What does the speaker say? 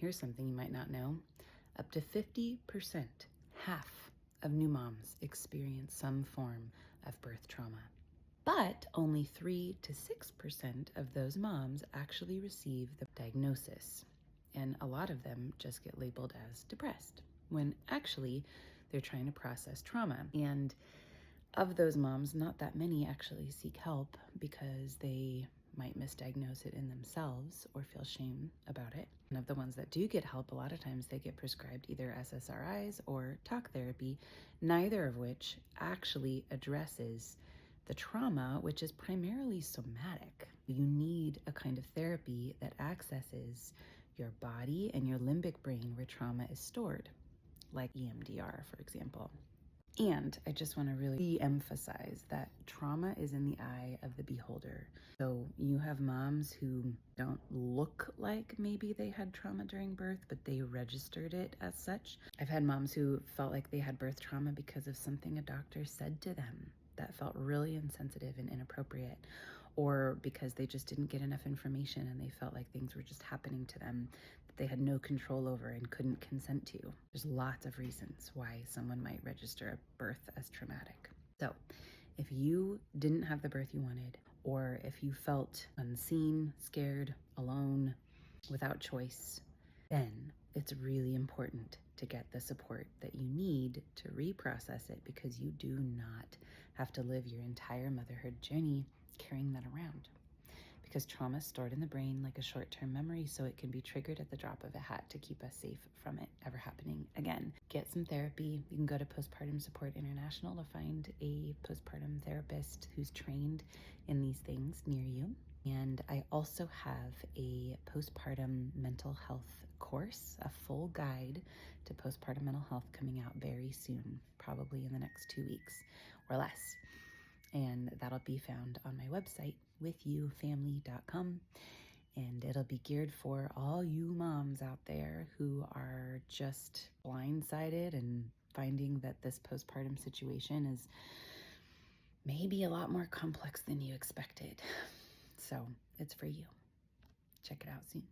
here's something you might not know. Up to 50%, half of new moms experience some form of birth trauma. But only 3 to 6% of those moms actually receive the diagnosis. And a lot of them just get labeled as depressed, when actually they're trying to process trauma. And of those moms, not that many actually seek help because they might misdiagnose it in themselves or feel shame about it. And of the ones that do get help, a lot of times they get prescribed either SSRIs or talk therapy, neither of which actually addresses the trauma, which is primarily somatic. You need a kind of therapy that accesses your body and your limbic brain where trauma is stored, like EMDR, for example. And I just want to really emphasize that trauma is in the eye of the beholder. So you have moms who don't look like maybe they had trauma during birth, but they registered it as such. I've had moms who felt like they had birth trauma because of something a doctor said to them that felt really insensitive and inappropriate, or because they just didn't get enough information and they felt like things were just happening to them that they had no control over and couldn't consent to. There's lots of reasons why someone might register a birth as traumatic. So if you didn't have the birth you wanted, or if you felt unseen, scared, alone, without choice, then it's really important to get the support that you need to reprocess it, because you do not have to live your entire motherhood journey carrying that around. Because trauma is stored in the brain like a short-term memory, so it can be triggered at the drop of a hat to keep us safe from it ever happening again. Get some therapy. You can go to Postpartum Support International to find a postpartum therapist who's trained in these things near you. And I also have a postpartum mental health course, a full guide to postpartum mental health, coming out very soon, probably in the next 2 weeks or less. And that'll be found on my website, withyoufamily.com. And it'll be geared for all you moms out there who are just blindsided and finding that this postpartum situation is maybe a lot more complex than you expected. So it's for you. Check it out soon.